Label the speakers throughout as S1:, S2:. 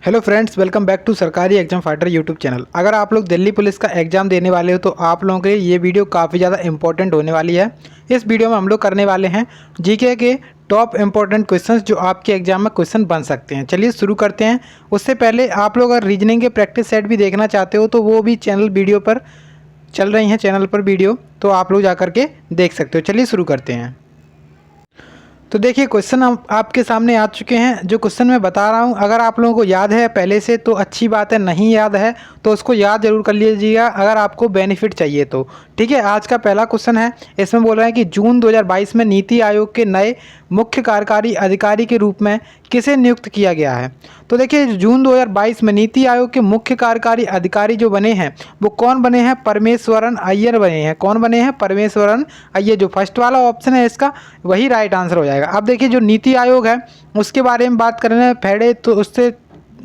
S1: Hello friends, welcome back to सरकारी exam fighter YouTube channel. अगर आप लोग दिल्ली पुलिस का एग्ज़ाम देने वाले हो तो आप लोगों के लिए ये वीडियो काफ़ी ज़्यादा इंपॉर्टेंट होने वाली है। इस वीडियो में हम लोग करने वाले हैं जीके के टॉप इंपॉर्टेंट क्वेश्चंस जो आपके एग्जाम में क्वेश्चन बन सकते हैं। चलिए शुरू करते हैं। उससे पहले आप लोग अगर रीजनिंग के प्रैक्टिस सेट भी देखना चाहते हो तो वो भी चैनल वीडियो पर चल रही हैं, चैनल पर वीडियो, तो आप लोग जा करके देख सकते हो। चलिए शुरू करते हैं। तो देखिए क्वेश्चन आपके सामने आ चुके हैं। जो क्वेश्चन मैं बता रहा हूं, अगर आप लोगों को याद है पहले से तो अच्छी बात है, नहीं याद है तो उसको याद जरूर कर लीजिएगा अगर आपको बेनिफिट चाहिए तो। ठीक है, आज का पहला क्वेश्चन है। इसमें बोल रहे हैं कि जून 2022 में नीति आयोग के नए मुख्य कार्यकारी अधिकारी के रूप में किसे नियुक्त किया गया है। तो देखिए जून 2022 में नीति आयोग के मुख्य कार्यकारी अधिकारी जो बने हैं वो कौन बने हैं? परमेश्वरन अय्यर बने हैं। कौन बने हैं? परमेश्वरन अय्यर। जो फर्स्ट वाला ऑप्शन है इसका वही राइट आंसर हो जाएगा। अब देखिए जो नीति आयोग है उसके बारे में बात करें फेडे, तो उससे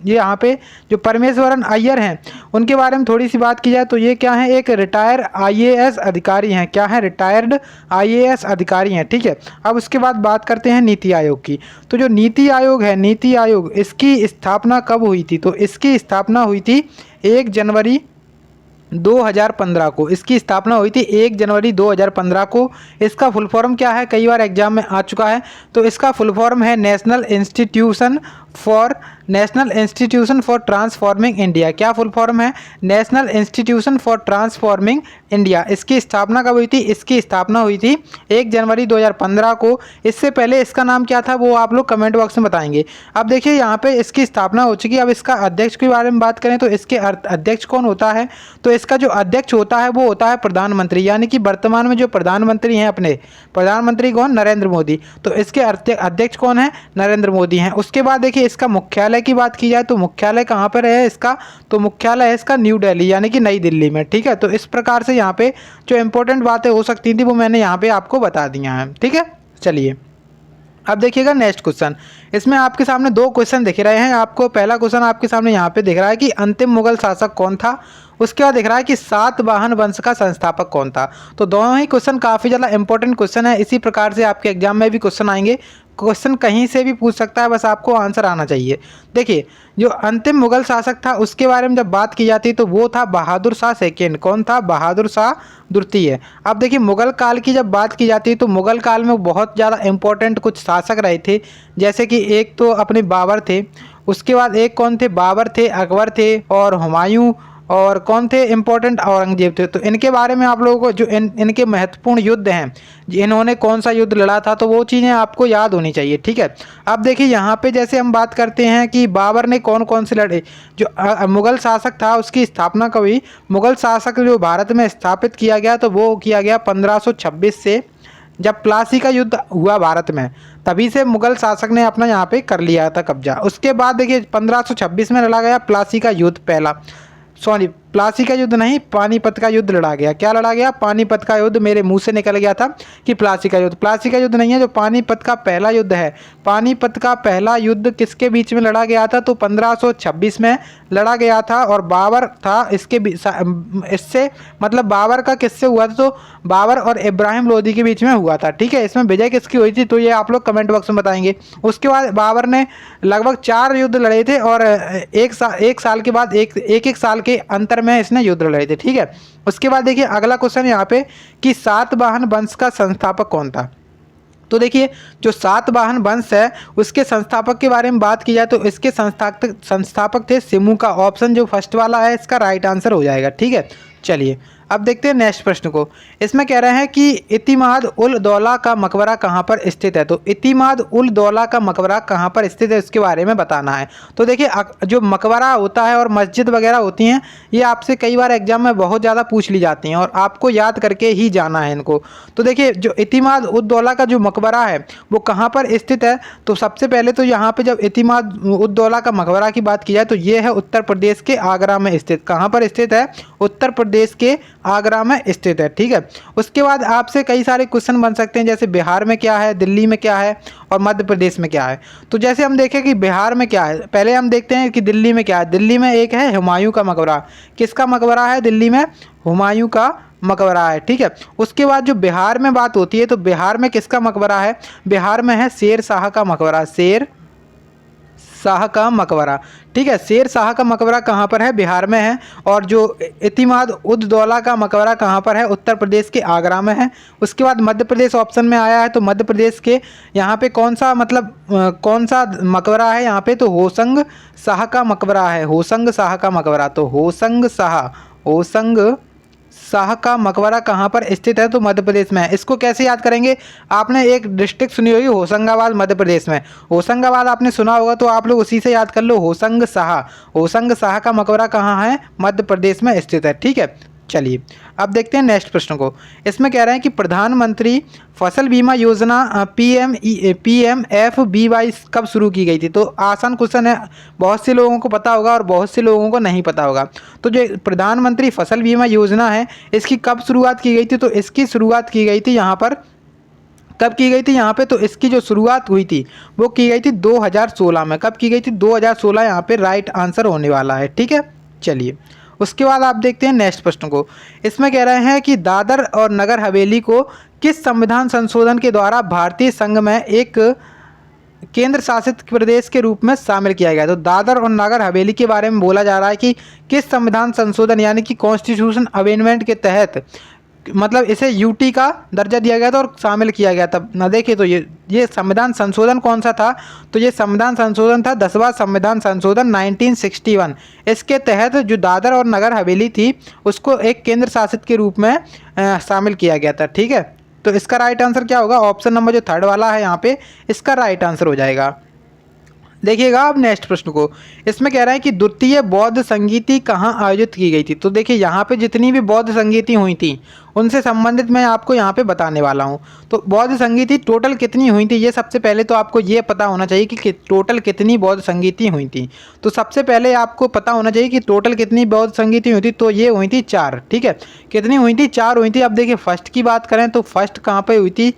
S1: ये यहाँ पे जो परमेश्वरन अय्यर हैं उनके बारे में थोड़ी सी बात की जाए तो ये क्या है? एक रिटायर आईएएस अधिकारी हैं। क्या है? रिटायर्ड आईएएस अधिकारी हैं। ठीक है, अब उसके बाद बात करते हैं नीति आयोग की। तो जो नीति आयोग है, नीति आयोग, इसकी स्थापना कब हुई थी? तो इसकी स्थापना हुई थी 1 जनवरी 2015 को। इसकी स्थापना हुई थी 1 जनवरी 2015 को। इसका फुल फॉर्म क्या है? कई बार एग्जाम में आ चुका है। तो इसका फुल फॉर्म है national institution for transforming India. क्या फुल फॉर्म है? National institution for transforming India. इसकी स्थापना कब हुई थी? इसकी स्थापना हुई थी 1 जनवरी 2015 को। इससे पहले इसका नाम क्या था वो आप लोग कमेंट बॉक्स में बताएंगे। अब देखिए यहाँ पे इसकी स्थापना हो चुकी है। अब इसका अध्यक्ष के बारे में बात करें तो इसके अध्यक्ष कौन होता है? तो इसका जो अध्यक्ष होता है वो होता है प्रधानमंत्री, यानी कि वर्तमान में जो प्रधानमंत्री हैं अपने, प्रधानमंत्री कौन? नरेंद्र मोदी। तो इसके अध्यक्ष कौन है? नरेंद्र मोदी हैं। उसके बाद देखिए इसका मुख्यालय की बात की जाए तो मुख्यालय कहाँ पर है इसका? तो मुख्यालय है इसका न्यू दिल्ली, यानी कि नई दिल्ली में। ठीक है, तो इस प्रकार से यहाँ पे जो इंपॉर्टेंट बातें हो सकती थी वो मैंने यहाँ पे आपको बता दिया है। ठीक है, चलिए अब देखिएगा नेक्स्ट क्वेश्चन। इसमें आपके सामने दो क्वेश्चन दिख रहे हैं आपको। पहला क्वेश्चन आपके सामने यहाँ पे दिख रहा है कि अंतिम मुगल शासक कौन था। उसके बाद दिख रहा है कि सातवाहन वंश का संस्थापक कौन था। तो दोनों ही क्वेश्चन काफ़ी ज़्यादा इंपॉर्टेंट क्वेश्चन है। इसी प्रकार से आपके एग्जाम में भी क्वेश्चन आएंगे। क्वेश्चन कहीं से भी पूछ सकता है, बस आपको आंसर आना चाहिए। देखिए जो अंतिम मुगल शासक था उसके बारे में जब बात की जाती तो वो था बहादुर शाह सेकेंड। कौन था? बहादुर शाह द्वितीय। अब देखिए मुगल काल की जब बात की जाती है तो मुगल काल में बहुत ज़्यादा इंपॉर्टेंट कुछ शासक रहे थे, जैसे कि एक तो अपने बाबर थे, उसके बाद एक कौन थे? बाबर थे, अकबर थे और हुमायूं, और कौन थे? इंपॉर्टेंट औरंगजेब थे। तो इनके बारे में आप लोगों को जो इनके महत्वपूर्ण युद्ध हैं, इन्होंने कौन सा युद्ध लड़ा था, तो वो चीज़ें आपको याद होनी चाहिए। ठीक है, अब देखिए यहाँ पे जैसे हम बात करते हैं कि बाबर ने कौन कौन से लड़े। जो मुगल शासक था उसकी स्थापना कब हुई? मुगल शासक जो भारत में स्थापित किया गया तो वो किया गया 1526 से, जब प्लासी का युद्ध हुआ भारत में, तभी से मुगल शासक ने अपना यहाँ पे कर लिया था कब्जा। उसके बाद देखिए 1526 में लड़ा गया प्लासी का युद्ध। पहला प्लासी का युद्ध नहीं, पानीपत का युद्ध लड़ा गया। क्या लड़ा गया? पानीपत का युद्ध। मेरे मुंह से निकल गया था कि प्लासी का युद्ध। प्लासी का युद्ध नहीं है, जो पानीपत का पहला युद्ध है। पानीपत का पहला युद्ध किसके बीच में लड़ा गया था? तो 1526 में लड़ा गया था और बाबर था इससे मतलब बाबर का किससे हुआ था? तो बाबर और इब्राहिम लोदी के बीच में हुआ था। ठीक है, इसमें विजय किसकी हुई थी तो ये आप लोग कमेंट बॉक्स में बताएंगे। उसके बाद बाबर ने लगभग 4 युद्ध लड़े थे और एक साल के बाद एक साल के अंतर में इसने युद्ध लड़े थे। ठीक है, उसके बाद देखिए अगला क्वेश्चन यहाँ पे कि सातवाहन वंश का संस्थापक कौन था। तो देखिए जो सातवाहन वंश है उसके संस्थापक के बारे में बात की जाए तो इसके संस्थापक थे सिमू का। ऑप्शन जो फर्स्ट वाला है इसका राइट आंसर हो जाएगा। ठीक है, चलिए अब देखते हैं नेक्स्ट प्रश्न को। इसमें कह रहे हैं कि इतिमाद उल दौला का मकबरा कहाँ पर स्थित है। तो इतिमाद उल दौला का मकबरा कहाँ पर स्थित है इसके बारे में बताना है। तो देखिए जो मकबरा होता है और मस्जिद वगैरह होती हैं ये आपसे कई बार एग्जाम में बहुत ज़्यादा पूछ ली जाती हैं और आपको याद करके ही जाना है इनको। तो देखिए जो इतिमाद उल दौला का जो मकबरा है वो कहाँ पर स्थित है। तो सबसे पहले तो यहाँ पर जब इतिमाद उल दौला का मकबरा की बात की जाए तो ये है उत्तर प्रदेश के आगरा में स्थित। कहाँ पर स्थित है? उत्तर प्रदेश के आगरा में स्थित है। ठीक है, उसके बाद आपसे कई सारे क्वेश्चन बन सकते हैं, जैसे बिहार में क्या है, दिल्ली में क्या है और मध्य प्रदेश में क्या है। तो जैसे हम देखें कि बिहार में क्या है, पहले हम देखते हैं कि दिल्ली में क्या है। दिल्ली में एक है हुमायूं का मकबरा। किसका मकबरा है दिल्ली में? हुमायूं का मकबरा है। ठीक है, उसके बाद जो बिहार में बात होती है तो बिहार में किसका मकबरा है? बिहार में है शेर शाह का मकबरा। शेर शाह का मकबरा। ठीक है, शेर शाह का मकबरा कहाँ पर है? बिहार में है। और जो इतिमाद उद दौला का मकबरा कहाँ पर है? उत्तर प्रदेश के आगरा में है। उसके बाद मध्य प्रदेश ऑप्शन में आया है, तो मध्य प्रदेश के यहाँ पे कौन सा मतलब कौन सा मकबरा है यहाँ पे? तो होशंग शाह का मकबरा है, होशंग शाह का मकबरा। तो होशंग शाह का मकबरा कहाँ पर स्थित है? तो मध्य प्रदेश में है। इसको कैसे याद करेंगे? आपने एक डिस्ट्रिक्ट सुनी होगी होशंगाबाद, मध्य प्रदेश में। होशंगाबाद आपने सुना होगा, तो आप लोग उसी से याद कर लो, होशंग शाह का मकबरा कहाँ है? मध्य प्रदेश में स्थित है। ठीक है, चलिए अब देखते हैं नेक्स्ट प्रश्न को। इसमें कह रहे हैं कि प्रधानमंत्री फसल बीमा योजना PMFBY कब शुरू की गई थी? तो आसान क्वेश्चन है, बहुत से लोगों को पता होगा और बहुत से लोगों को नहीं पता होगा। तो जो प्रधानमंत्री फसल बीमा योजना है, इसकी कब शुरुआत की गई थी? तो इसकी शुरुआत की गई थी यहाँ पर, कब की गई थी यहाँ पे? तो इसकी जो शुरुआत हुई थी वो की गई थी 2016 में। कब की गई थी? 2016 यहाँ पे राइट आंसर होने वाला है। ठीक है, चलिए उसके बाद आप देखते हैं नेक्स्ट प्रश्न को। इसमें कह रहे हैं कि दादर और नगर हवेली को किस संविधान संशोधन के द्वारा भारतीय संघ में एक केंद्र शासित प्रदेश के रूप में शामिल किया गया? तो दादर और नगर हवेली के बारे में बोला जा रहा है कि किस संविधान संशोधन यानी कि कॉन्स्टिट्यूशन अमेंडमेंट के तहत मतलब इसे यूटी का दर्जा दिया गया था और शामिल किया गया था ना। देखिए, तो ये संविधान संशोधन कौन सा था? तो ये संविधान संशोधन था 10वां संविधान संशोधन 1961। इसके तहत जो दादर और नगर हवेली थी उसको एक केंद्र शासित के रूप में शामिल किया गया था। ठीक है, तो इसका राइट आंसर क्या होगा? ऑप्शन नंबर जो थर्ड वाला है यहाँ पे, इसका राइट आंसर हो जाएगा। देखिएगा अब नेक्स्ट प्रश्न को। इसमें कह रहा है कि द्वितीय बौद्ध संगीति कहाँ आयोजित की गई थी? तो देखिए, यहाँ पे जितनी भी बौद्ध संगीति हुई थी उनसे संबंधित मैं आपको यहाँ पे बताने वाला हूँ। तो बौद्ध संगीति टोटल कितनी हुई थी, ये सबसे पहले तो आपको ये पता होना चाहिए कि टोटल कितनी बौद्ध संगीति हुई थी। तो सबसे पहले आपको पता होना चाहिए कि टोटल कितनी बौद्ध संगीति हुई थी। तो ये हुई थी 4। ठीक है, कितनी हुई थी? 4 हुई थी। अब देखिए, फर्स्ट की बात करें तो फर्स्ट कहाँ पर हुई थी,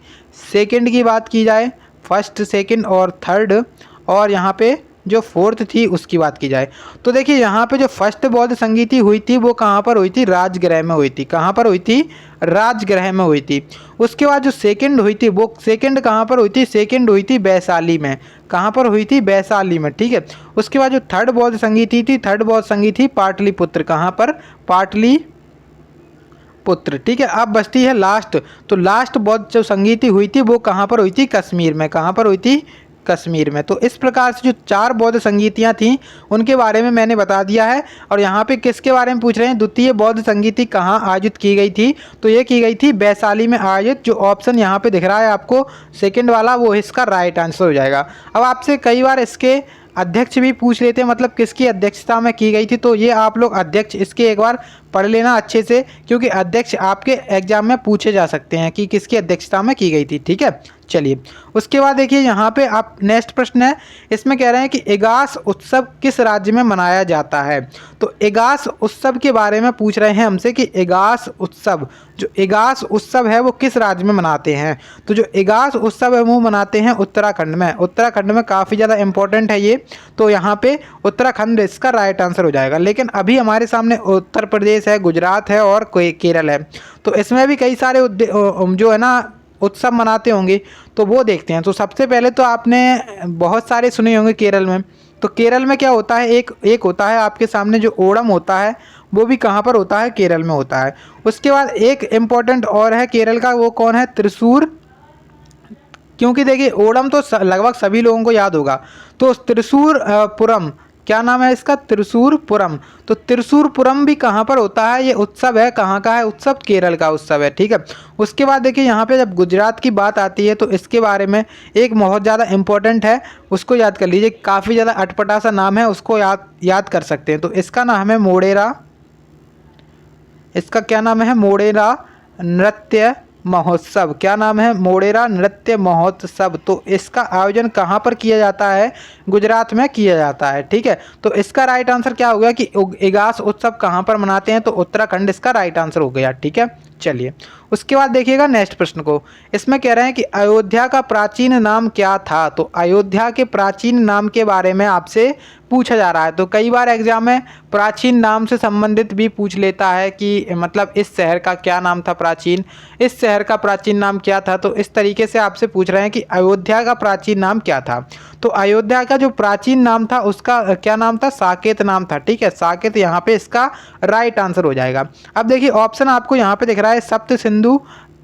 S1: सेकेंड की बात की जाए, फर्स्ट, सेकेंड और थर्ड, और यहाँ पे जो फोर्थ थी उसकी बात की जाए तो देखिए, यहाँ पे जो फर्स्ट बौद्ध संगीति हुई थी वो कहाँ पर हुई थी? राजगृह में हुई थी। कहाँ पर हुई थी? राजगृह में हुई थी। उसके बाद जो सेकंड हुई थी वो सेकंड कहाँ पर हुई थी? सेकंड हुई थी वैशाली में। कहाँ पर हुई थी? वैशाली में। ठीक है, उसके बाद जो थर्ड बौद्ध संगीति थी, थर्ड बौद्ध संगीति थी पाटलिपुत्र। कहाँ पर? पाटलिपुत्र। ठीक है, अब बचती है लास्ट। तो लास्ट बौद्ध जो संगीति हुई थी वो कहाँ पर हुई थी? कश्मीर में। कहाँ पर हुई थी? कश्मीर में। तो इस प्रकार से जो 4 बौद्ध संगीतियाँ थीं उनके बारे में मैंने बता दिया है। और यहाँ पे किसके बारे में पूछ रहे हैं? द्वितीय बौद्ध संगीति कहाँ आयोजित की गई थी? तो ये की गई थी वैशाली में आयोजित। जो ऑप्शन यहाँ पे दिख रहा है आपको सेकंड वाला, वो इसका राइट आंसर हो जाएगा। अब आपसे कई बार इसके अध्यक्ष भी पूछ लेते हैं, मतलब किसकी अध्यक्षता में की गई थी। तो ये आप लोग अध्यक्ष इसके एक बार पढ़ लेना अच्छे से, क्योंकि अध्यक्ष आपके एग्जाम में पूछे जा सकते हैं कि किसकी अध्यक्षता में की गई थी। ठीक है, चलिए उसके बाद देखिए यहाँ पे आप नेक्स्ट प्रश्न है। इसमें कह रहे हैं कि एगास उत्सव किस राज्य में मनाया जाता है? तो एगास उत्सव के बारे में पूछ रहे हैं हमसे कि एगास उत्सव, जो एगास उत्सव है वो किस राज्य में मनाते हैं? तो जो एगास उत्सव है वो मनाते हैं उत्तराखंड में। उत्तराखंड में काफ़ी ज़्यादा इंपॉर्टेंट है ये। तो यहाँ पे उत्तराखंड इसका राइट आंसर हो जाएगा। लेकिन अभी हमारे सामने उत्तर प्रदेश है, गुजरात है और कोई केरल है। तो इसमें भी कई सारे जो है ना उत्सव मनाते होंगे, तो वो देखते हैं। तो सबसे पहले तो आपने बहुत सारे सुने होंगे केरल में। तो केरल में क्या होता है? एक होता है आपके सामने जो ओणम होता है, वो भी कहाँ पर होता है? केरल में होता है। उसके बाद एक इम्पॉर्टेंट और है केरल का, वो कौन है? त्रिशूर। क्योंकि देखिए, ओणम तो लगभग सभी लोगों को याद होगा। तो त्रिशूर पुरम, क्या नाम है इसका? त्रिशूरपुरम। तो त्रिशूरपुरम भी कहाँ पर होता है? ये उत्सव है कहाँ का है? उत्सव केरल का उत्सव है। ठीक है, उसके बाद देखिए यहाँ पे जब गुजरात की बात आती है तो इसके बारे में एक बहुत ज़्यादा इम्पोर्टेंट है, उसको याद कर लीजिए। काफ़ी ज़्यादा अटपटा सा नाम है, उसको याद कर सकते हैं। तो इसका नाम है मोढेरा। इसका क्या नाम है? मोढेरा नृत्य महोत्सव। क्या नाम है? मोढेरा नृत्य महोत्सव। तो इसका आयोजन कहाँ पर किया जाता है? गुजरात में किया जाता है। ठीक है, तो इसका राइट आंसर क्या हो गया कि एगास उत्सव कहाँ पर मनाते हैं? तो उत्तराखंड इसका राइट आंसर हो गया। ठीक है, चलिए उसके बाद देखिएगा नेक्स्ट प्रश्न को। इसमें कह रहे हैं कि अयोध्या का प्राचीन नाम क्या था? तो अयोध्या के प्राचीन नाम के बारे में आपसे पूछा जा रहा है। तो कई बार एग्जाम में प्राचीन नाम से संबंधित भी पूछ लेता है कि मतलब इस शहर का क्या नाम था प्राचीन, इस शहर का प्राचीन नाम क्या था। तो इस तरीके से आपसे पूछ रहे हैं कि अयोध्या का प्राचीन नाम क्या था। तो अयोध्या का जो प्राचीन नाम था उसका क्या नाम था, साकेत नाम था। ठीक है, साकेत यहाँ पे इसका राइट आंसर हो जाएगा। अब देखिए ऑप्शन आपको यहाँ पे दिख रहा है सप्त सिंधु,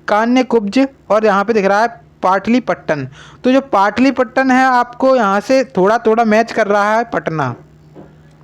S1: कान्यकुब्ज और यहाँ पे दिख रहा है पाटलिपट्टन। तो जो पाटलिपट्टन है आपको यहाँ से थोड़ा थोड़ा मैच कर रहा है पटना।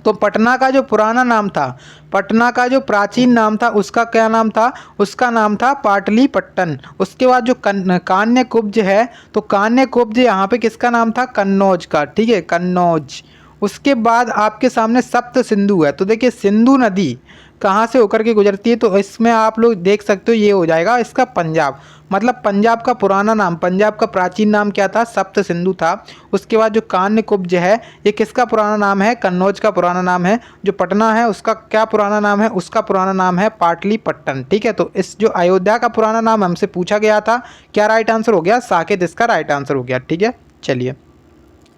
S1: तो पटना का जो पुराना नाम था, पटना का जो प्राचीन नाम था उसका क्या नाम था, उसका नाम था पाटलिपट्टन। उसके बाद जो कान्यकुब्ज है, तो कान्यकुब्ज यहाँ पे किसका नाम था, कन्नौज का। ठीक है, कन्नौज। उसके बाद आपके सामने सप्त सिंधु है। तो देखिए सिंधु नदी कहाँ से होकर के गुजरती है, तो इसमें आप लोग देख सकते हो ये हो जाएगा इसका पंजाब। मतलब पंजाब का पुराना नाम, पंजाब का प्राचीन नाम क्या था, सप्त सिंधु था। उसके बाद जो कान्यकुब्ज है ये किसका पुराना नाम है, कन्नौज का पुराना नाम है। जो पटना है उसका क्या पुराना नाम है, उसका पुराना नाम है पाटलिपट्टन। ठीक है, तो इस जो अयोध्या का पुराना नाम हमसे पूछा गया था, क्या राइट आंसर हो गया, साकेत इसका राइट आंसर हो गया। ठीक है, चलिए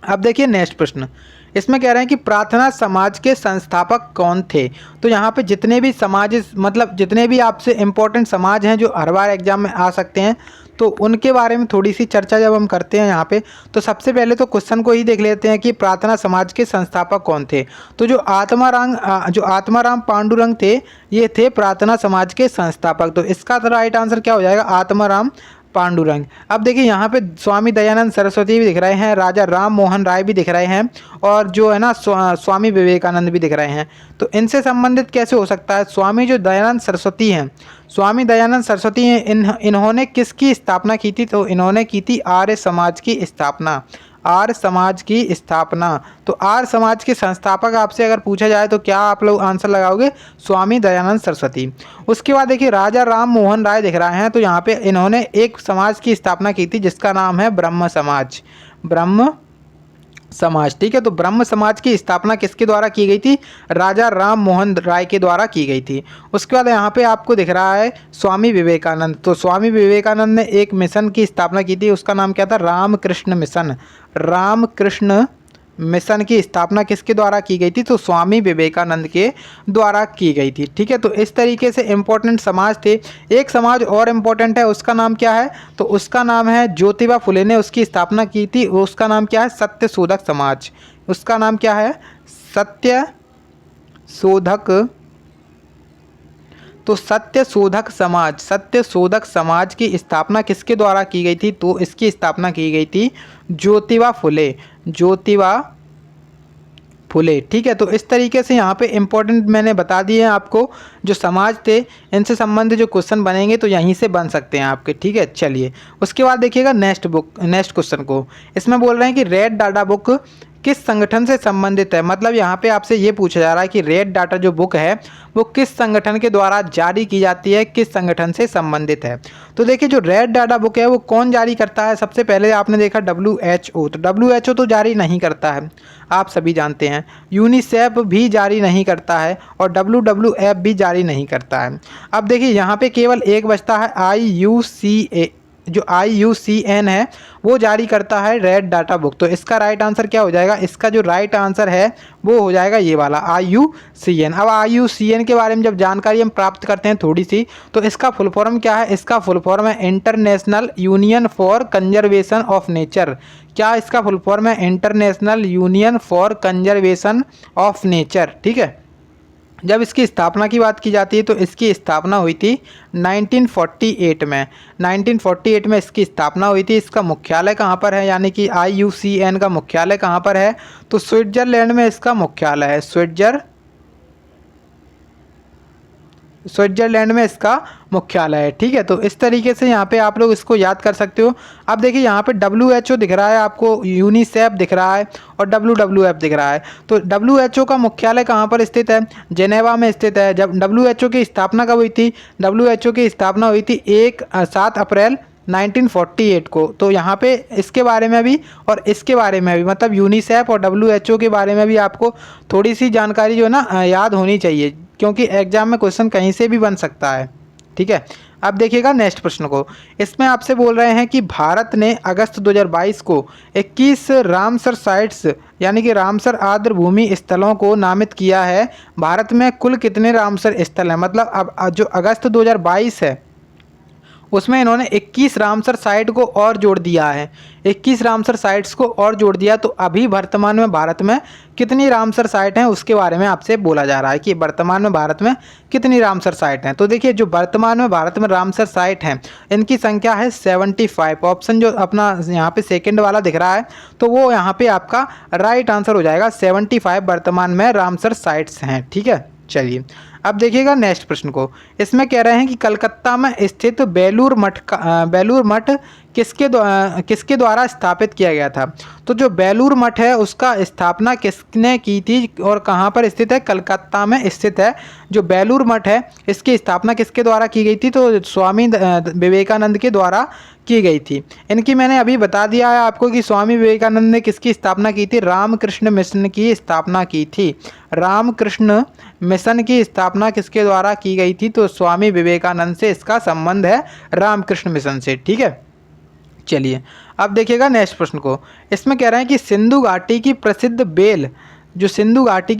S1: अब देखिए नेक्स्ट प्रश्न। इसमें कह रहे हैं कि प्रार्थना समाज के संस्थापक कौन थे। तो यहाँ पे जितने भी समाज, मतलब जितने भी आपसे इम्पोर्टेंट समाज हैं जो हर बार एग्जाम में आ सकते हैं, तो उनके बारे में थोड़ी सी चर्चा जब हम करते हैं यहाँ पे, तो सबसे पहले तो क्वेश्चन को ही देख लेते हैं कि प्रार्थना समाज के संस्थापक कौन थे। तो जो आत्माराम पांडुरंग थे, ये थे प्रार्थना समाज के संस्थापक। तो इसका राइट आंसर क्या हो जाएगा, आत्माराम पांडुरंग। अब देखिए यहाँ पे स्वामी दयानंद सरस्वती भी दिख रहे हैं, राजा राम मोहन राय भी दिख रहे हैं, और जो है ना स्वामी विवेकानंद भी दिख रहे हैं। तो इनसे संबंधित कैसे हो सकता है, स्वामी जो दयानंद सरस्वती हैं, स्वामी दयानंद सरस्वती हैं, इन्होंने किसकी स्थापना की थी, तो इन्होंने की थी आर्य समाज की स्थापना, आर्य समाज की स्थापना। तो आर्य समाज के संस्थापक आपसे अगर पूछा जाए तो क्या आप लोग आंसर लगाओगे, स्वामी दयानंद सरस्वती। उसके बाद देखिए राजा राम मोहन राय दिख रहे हैं, तो यहाँ पे इन्होंने एक समाज की स्थापना की थी जिसका नाम है ब्रह्म समाज, ब्रह्म समाज। ठीक है, तो ब्रह्म समाज की स्थापना किसके द्वारा की गई थी, राजा राम मोहन राय के द्वारा की गई थी। उसके बाद यहाँ पे आपको दिख रहा है स्वामी विवेकानंद। तो स्वामी विवेकानंद ने एक मिशन की स्थापना की थी, उसका नाम क्या था, रामकृष्ण मिशन। रामकृष्ण मिशन की स्थापना किसके द्वारा की गई थी, तो स्वामी विवेकानंद के द्वारा की गई थी। ठीक है, तो इस तरीके से इम्पोर्टेंट समाज थे। एक समाज और इम्पोर्टेंट है, उसका नाम क्या है, तो उसका नाम है ज्योतिबा फुले ने उसकी स्थापना की थी, उसका नाम क्या है, सत्य शोधक समाज। उसका नाम क्या है, सत्य शोधक। तो सत्य शोधक समाज, सत्य शोधक समाज की स्थापना किसके द्वारा की गई थी, तो इसकी स्थापना की गई थी ज्योतिबा फुले, ज्योतिबा फुले। ठीक है, तो इस तरीके से यहाँ पे इम्पोर्टेंट मैंने बता दिए हैं आपको जो समाज थे, इनसे संबंधित जो क्वेश्चन बनेंगे तो यहीं से बन सकते हैं आपके। ठीक है, चलिए उसके बाद देखिएगा नेक्स्ट क्वेश्चन को। इसमें बोल रहे हैं कि रेड डाटा बुक किस संगठन से संबंधित है। मतलब यहाँ पे आपसे ये पूछा जा रहा है कि रेड डाटा जो बुक है वो किस संगठन के द्वारा जारी की जाती है, किस संगठन से संबंधित है। तो देखिए जो रेड डाटा बुक है वो कौन जारी करता है, सबसे पहले आपने देखा WHO। तो WHO तो जारी नहीं करता है, आप सभी जानते हैं। यूनिसेफ भी जारी नहीं करता है और WWF भी जारी नहीं करता है। अब देखिए यहाँ पे केवल एक बचता है, IUCA, जो IUCN है वो जारी करता है रेड डाटा बुक। तो इसका राइट आंसर क्या हो जाएगा, इसका जो राइट आंसर है वो हो जाएगा ये वाला IUCN। अब IUCN के बारे में जब जानकारी हम प्राप्त करते हैं थोड़ी सी, तो इसका फुल फॉर्म क्या है, इसका फुल फॉर्म है international union for conservation of nature. क्या इसका फुल फॉर्म है, international union for conservation of nature. ठीक है, जब इसकी स्थापना की बात की जाती है तो इसकी स्थापना हुई थी 1948 में। 1948 में इसकी स्थापना हुई थी। इसका मुख्यालय कहाँ पर है, यानी कि IUCN का मुख्यालय कहाँ पर है, तो स्विट्जरलैंड में इसका मुख्यालय है, स्विट्जरलैंड में इसका मुख्यालय है। ठीक है, तो इस तरीके से यहाँ पे आप लोग इसको याद कर सकते हो। अब देखिए यहाँ पे WHO दिख रहा है आपको, यूनिसेफ दिख रहा है और WWF दिख रहा है। तो WHO का मुख्यालय कहाँ पर स्थित है, जेनेवा में स्थित है। जब WHO की स्थापना कब हुई थी, WHO की स्थापना हुई थी 7 अप्रैल 1948 को। तो यहाँ पे इसके बारे में भी और इसके बारे में भी, मतलब यूनिसेफ और WHO के बारे में भी आपको थोड़ी सी जानकारी जो है ना याद होनी चाहिए, क्योंकि एग्जाम में क्वेश्चन कहीं से भी बन सकता है। ठीक है, अब देखिएगा नेक्स्ट प्रश्न को। इसमें आपसे बोल रहे हैं कि भारत ने अगस्त 2022 को 21 रामसर साइट्स यानी कि रामसर आर्द्र भूमि स्थलों को नामित किया है। भारत में कुल कितने रामसर स्थल हैं, मतलब अब जो अगस्त 2022 है उसमें इन्होंने 21 रामसर साइट को और जोड़ दिया है, 21 रामसर साइट्स को और जोड़ दिया। तो अभी वर्तमान में भारत में कितनी रामसर साइट हैं उसके बारे में आपसे बोला जा रहा है कि वर्तमान में भारत में कितनी रामसर साइट हैं। तो देखिए जो वर्तमान में भारत में रामसर साइट हैं इनकी संख्या है 75। ऑप्शन जो अपना यहाँ पे सेकंड वाला दिख रहा है तो वो यहाँ पे आपका राइट आंसर हो जाएगा। 75 वर्तमान में रामसर साइट्स हैं। ठीक है, चलिए अब देखिएगा नेक्स्ट प्रश्न को। इसमें कह रहे हैं कि कलकत्ता में स्थित बेलूर मठ किसके द्वारा स्थापित किया गया था। तो जो बेलूर मठ है उसका स्थापना किसने की थी और कहाँ पर स्थित है, कलकत्ता में स्थित है। जो बेलूर मठ है इसकी स्थापना किसके द्वारा की गई थी, तो स्वामी विवेकानंद के द्वारा की गई थी। इनकी मैंने अभी बता दिया है आपको कि स्वामी विवेकानंद ने किसकी स्थापना की थी, रामकृष्ण मिशन की स्थापना की थी। रामकृष्ण मिशन की स्थापना किसके द्वारा की गई थी, तो स्वामी विवेकानंद से इसका संबंध है, रामकृष्ण मिशन से। ठीक है, चलिए अब देखिएगा नेक्स्ट प्रश्न को। इसमें कह रहे हैं कि सिंधु घाटी की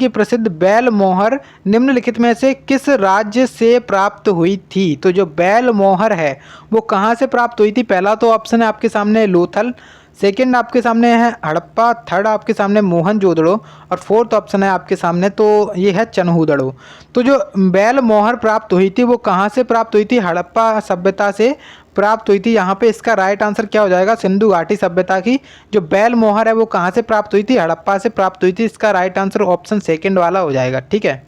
S1: प्रसिद्ध बेल मोहर निम्नलिखित में से किस राज्य से प्राप्त हुई थी। तो जो बेल मोहर है वो कहाँ से प्राप्त हुई थी। पहला तो ऑप्शन है आपके सामने लोथल, सेकंड आपके सामने है हड़प्पा, थर्ड आपके सामने मोहनजोदड़ो और फोर्थ ऑप्शन है आपके सामने तो ये है चन्हूदड़ो। तो जो बेल मोहर प्राप्त हुई थी वो कहाँ से प्राप्त हुई थी, हड़प्पा सभ्यता से प्राप्त हुई थी। यहाँ पे इसका राइट आंसर क्या हो जाएगा, सिंधु घाटी सभ्यता की जो बेल मोहर है वो कहाँ से प्राप्त हुई थी, हड़प्पा से प्राप्त हुई थी। इसका राइट आंसर ऑप्शन सेकंड वाला हो जाएगा। ठीक है,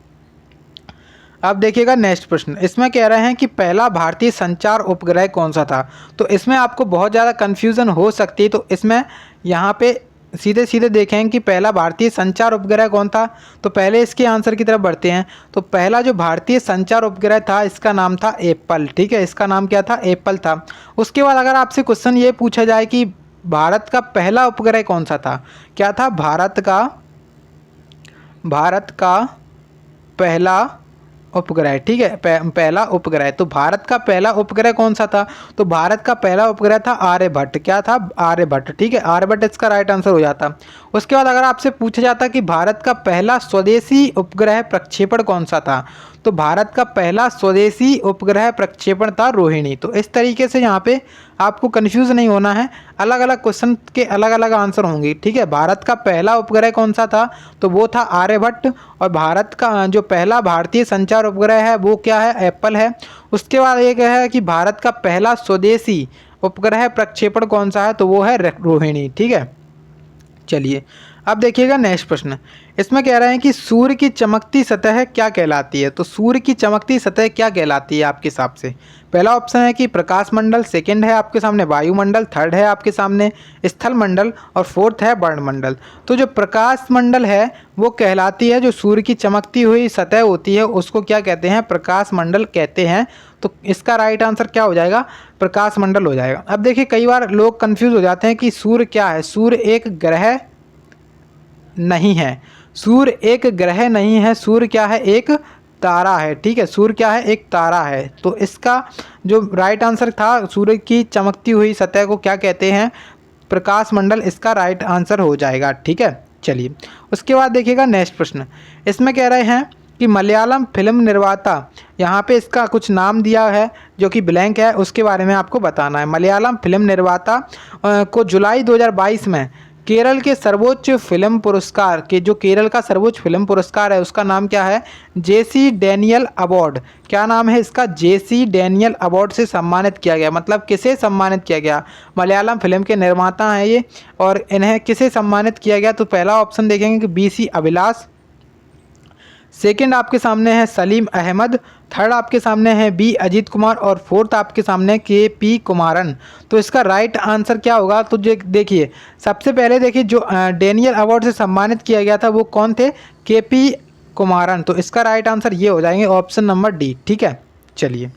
S1: अब देखिएगा नेक्स्ट प्रश्न। इसमें कह रहे हैं कि पहला भारतीय संचार उपग्रह कौन सा था। तो इसमें आपको बहुत ज़्यादा कन्फ्यूज़न हो सकती है, तो इसमें यहाँ पे सीधे सीधे देखें कि पहला भारतीय संचार उपग्रह कौन था। तो पहले इसके आंसर की तरफ बढ़ते हैं। तो पहला जो भारतीय संचार उपग्रह था इसका नाम था एप्पल। ठीक है, इसका नाम क्या था, एप्पल था। उसके बाद अगर आपसे क्वेश्चन ये पूछा जाए कि भारत का पहला उपग्रह कौन सा था, क्या था, भारत का पहला उपग्रह। ठीक है, पहला उपग्रह। तो भारत का पहला उपग्रह कौन सा था, तो भारत का पहला उपग्रह था आर्यभट्ट। क्या था, आर्यभट्ट। ठीक है, आर्यभट्ट इसका राइट आंसर हो जाता। उसके बाद अगर आपसे पूछा जाता कि भारत का पहला स्वदेशी उपग्रह प्रक्षेपण कौन सा था, तो भारत का पहला स्वदेशी उपग्रह प्रक्षेपण था रोहिणी। तो इस तरीके से यहाँ पे आपको कंफ्यूज नहीं होना है, अलग अलग क्वेश्चन के अलग अलग आंसर होंगे। ठीक है, भारत का पहला उपग्रह कौन सा था, तो वो था आर्यभट्ट। और भारत का जो पहला भारतीय संचार उपग्रह है वो क्या है, एप्पल है। उसके बाद एक है कि भारत का पहला स्वदेशी उपग्रह प्रक्षेपण कौन सा है, तो वो है रोहिणी। ठीक है, चलिए अब देखिएगा नेक्स्ट प्रश्न। इसमें कह रहे हैं कि सूर्य की चमकती सतह क्या कहलाती है। तो सूर्य की चमकती सतह क्या कहलाती है आपके हिसाब से। पहला ऑप्शन है कि प्रकाश मंडल, सेकंड है आपके सामने वायुमंडल, थर्ड है आपके सामने स्थल मंडल और फोर्थ है वर्णमंडल। तो जो प्रकाश मंडल है वो कहलाती है, जो सूर्य की चमकती हुई सतह होती है उसको क्या कहते हैं, प्रकाश मंडल कहते हैं। तो इसका राइट आंसर क्या हो जाएगा, प्रकाश मंडल हो जाएगा। अब देखिए कई बार लोग कंफ्यूज हो जाते हैं कि सूर्य क्या है। सूर्य एक ग्रह नहीं है, सूर्य एक ग्रह नहीं है, सूर्य क्या है, एक तारा है। ठीक है, सूर्य क्या है, एक तारा है। तो इसका जो राइट आंसर था, सूर्य की चमकती हुई सतह को क्या कहते हैं, प्रकाश मंडल, इसका राइट आंसर हो जाएगा। ठीक है, चलिए उसके बाद देखिएगा नेक्स्ट प्रश्न। इसमें कह रहे हैं कि मलयालम फिल्म निर्माता, यहाँ पे इसका कुछ नाम दिया है जो कि ब्लैंक है, उसके बारे में आपको बताना है। मलयालम फिल्म निर्माता को जुलाई 2022 में केरल के सर्वोच्च फिल्म पुरस्कार के, जो केरल का सर्वोच्च फिल्म पुरस्कार है उसका नाम क्या है, जेसी डैनियल अवार्ड। क्या नाम है इसका, जेसी डैनियल अवार्ड से सम्मानित किया गया। मतलब किसे सम्मानित किया गया, मलयालम फिल्म के निर्माता हैं ये और इन्हें किसे सम्मानित किया गया। तो पहला ऑप्शन देखेंगे कि बीसी अभिलाष, सेकंड आपके सामने है सलीम अहमद, थर्ड आपके सामने है बी अजीत कुमार और फोर्थ आपके सामने के पी कुमारन। तो इसका राइट आंसर क्या होगा, तो देखिए सबसे पहले देखिए जो डैनियल अवार्ड से सम्मानित किया गया था वो कौन थे, के पी कुमारन। तो इसका राइट आंसर ये हो जाएंगे ऑप्शन नंबर डी। ठीक है, चलिए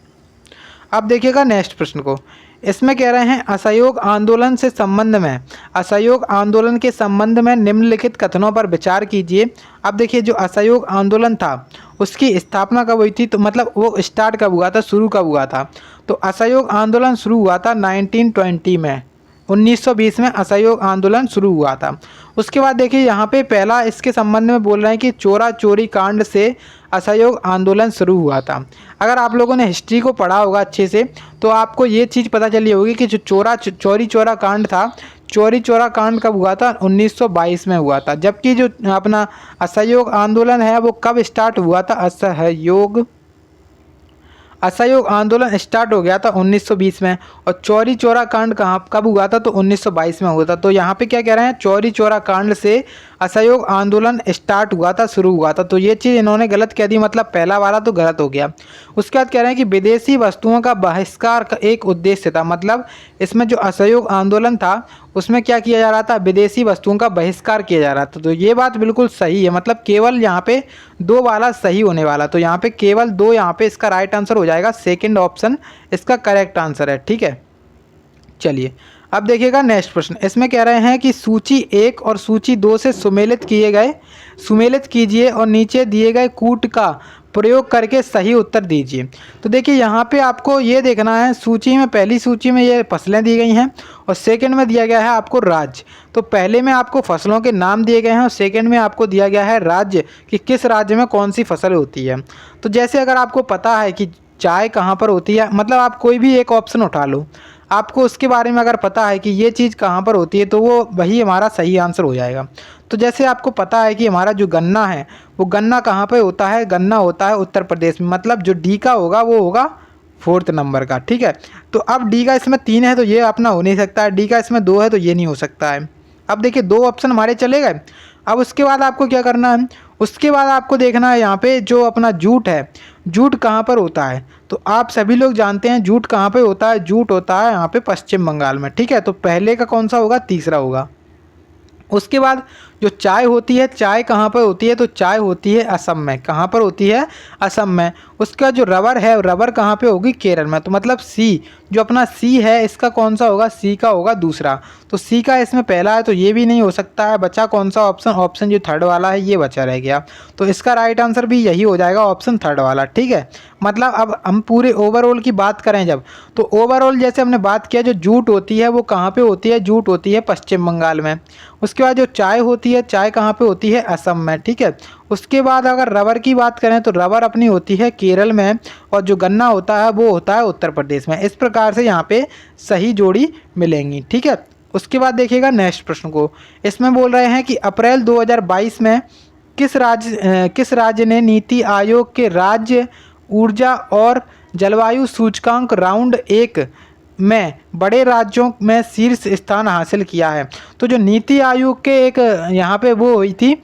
S1: अब देखिएगा नेक्स्ट प्रश्न को। इसमें कह रहे हैं असहयोग आंदोलन से संबंध में, असहयोग आंदोलन के संबंध में निम्नलिखित कथनों पर विचार कीजिए। अब देखिए जो असहयोग आंदोलन था उसकी स्थापना कब हुई थी, तो मतलब वो स्टार्ट कब हुआ था, शुरू कब हुआ था। तो असहयोग आंदोलन शुरू हुआ था 1920 में, 1920 में असहयोग आंदोलन शुरू हुआ था। उसके बाद देखिए यहाँ पे पहला इसके संबंध में बोल रहे हैं कि चोरा चोरी कांड से असहयोग आंदोलन शुरू हुआ था। अगर आप लोगों ने हिस्ट्री को पढ़ा होगा अच्छे से तो आपको ये चीज़ पता चली होगी कि जो चौरी चौरा कांड था, चौरी चौरा कांड कब हुआ था? 1922 में हुआ था। जबकि जो अपना असहयोग आंदोलन है वो कब स्टार्ट हुआ था? असहयोग आंदोलन स्टार्ट हो गया था 1920 में। और चौरी चौरा कांड कब हुआ था? तो 1922 में हुआ था। तो यहाँ पे क्या कह रहे हैं? चौरी चौरा कांड से असहयोग आंदोलन स्टार्ट हुआ था, शुरू हुआ था। तो ये चीज़ इन्होंने गलत कह दी, मतलब पहला वाला तो गलत हो गया। उसके बाद कह रहे हैं कि विदेशी वस्तुओं का बहिष्कार का एक उद्देश्य था, मतलब इसमें जो असहयोग आंदोलन था उसमें क्या किया जा रहा था? विदेशी वस्तुओं का बहिष्कार किया जा रहा था। तो ये बात बिल्कुल सही है, मतलब केवल यहाँ पे 2 वाला सही होने वाला। तो यहाँ पे केवल 2, यहाँ पे इसका राइट आंसर हो जाएगा, सेकंड ऑप्शन इसका करेक्ट आंसर है। ठीक है, चलिए अब देखिएगा नेक्स्ट प्रश्न। इसमें कह रहे हैं कि सूची 1 और सूची 2 से सुमेलित कीजिए और नीचे दिए गए कूट का प्रयोग करके सही उत्तर दीजिए। तो देखिए यहाँ पे आपको ये देखना है, सूची में पहली सूची में ये फसलें दी गई हैं और सेकंड में दिया गया है आपको राज्य। तो पहले में आपको फसलों के नाम दिए गए हैं और सेकंड में आपको दिया गया है राज्य, कि किस राज्य में कौन सी फसल होती है। तो जैसे अगर आपको पता है कि चाय कहाँ पर होती है, मतलब आप कोई भी एक ऑप्शन उठा लो, आपको उसके बारे में अगर पता है कि ये चीज़ कहाँ पर होती है तो वो वही हमारा सही आंसर हो जाएगा। तो जैसे आपको पता है कि हमारा जो गन्ना है वो गन्ना कहाँ पे होता है? गन्ना होता है उत्तर प्रदेश में, मतलब जो डी का होगा वो होगा 4th नंबर का। ठीक है, तो अब डी का इसमें 3 है तो ये अपना हो नहीं सकता है, डी का इसमें 2 है तो ये नहीं हो सकता है। अब देखिए 2 ऑप्शन हमारे चले गए। अब उसके बाद आपको क्या करना है? उसके बाद आपको देखना है यहाँ पे जो अपना जूट है, जूट कहाँ पर होता है? तो आप सभी लोग जानते हैं जूट कहाँ पे होता है। जूट होता है यहाँ पे पश्चिम बंगाल में। ठीक है, तो पहले का कौन सा होगा? तीसरा होगा। उसके बाद जो चाय होती है, चाय कहाँ पर होती है? तो चाय होती है असम में। कहाँ पर होती है? असम में। उसका जो रबर है, रबर कहाँ पे होगी? केरल में। तो मतलब सी, जो अपना सी है इसका कौन सा होगा? सी का होगा दूसरा। तो सी का इसमें पहला है तो ये भी नहीं हो सकता है। बचा कौन सा ऑप्शन? ऑप्शन जो 3rd वाला है ये बचा रह गया। तो इसका राइट आंसर भी यही हो जाएगा, ऑप्शन 3rd वाला। ठीक है, मतलब अब हम पूरे ओवरऑल की बात करें जब, तो ओवरऑल जैसे हमने बात किया, जो जूट होती है वो कहाँ पे होती है? जूट होती है पश्चिम बंगाल में। उसके बाद जो चाय होती है, चाय कहाँ पे होती है? असम में। ठीक है, उसके बाद अगर रबर की बात करें तो रबर अपनी होती है केरल में और जो गन्ना होता है वो होता है उत्तर प्रदेश में। इस प्रकार से यहाँ पे सही जोड़ी मिलेंगी। ठीक है, उसके बाद देखिएगा नेक्स्ट प्रश्न को। इसमें बोल रहे हैं कि अप्रैल 2022 में किस राज्य ने नीति आयोग के राज्य ऊर्जा और जलवायु सूचकांक राउंड 1 में बड़े राज्यों में शीर्ष स्थान हासिल किया है? तो जो नीति आयोग के एक यहाँ पे वो हुई थी,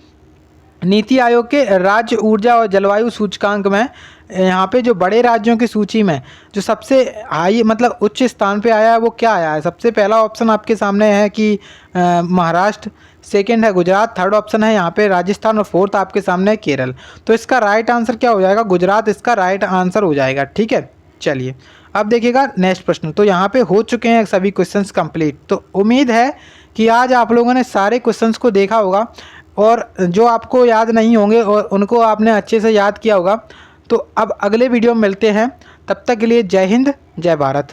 S1: नीति आयोग के राज्य ऊर्जा और जलवायु सूचकांक में यहाँ पे जो बड़े राज्यों की सूची में जो सबसे हाई मतलब उच्च स्थान पे आया है वो क्या आया है? सबसे पहला ऑप्शन आपके सामने है कि महाराष्ट्र, सेकंड है गुजरात, 3rd ऑप्शन है यहाँ पे राजस्थान और 4th आपके सामने है केरल। तो इसका राइट आंसर क्या हो जाएगा? गुजरात इसका राइट आंसर हो जाएगा। ठीक है, चलिए अब देखिएगा नेक्स्ट प्रश्न। तो यहाँ पे हो चुके हैं सभी क्वेश्चंस कंप्लीट। तो उम्मीद है कि आज आप लोगों ने सारे क्वेश्चंस को देखा होगा और जो आपको याद नहीं होंगे और उनको आपने अच्छे से याद किया होगा। तो अब अगले वीडियो में मिलते हैं, तब तक के लिए जय हिंद, जय भारत।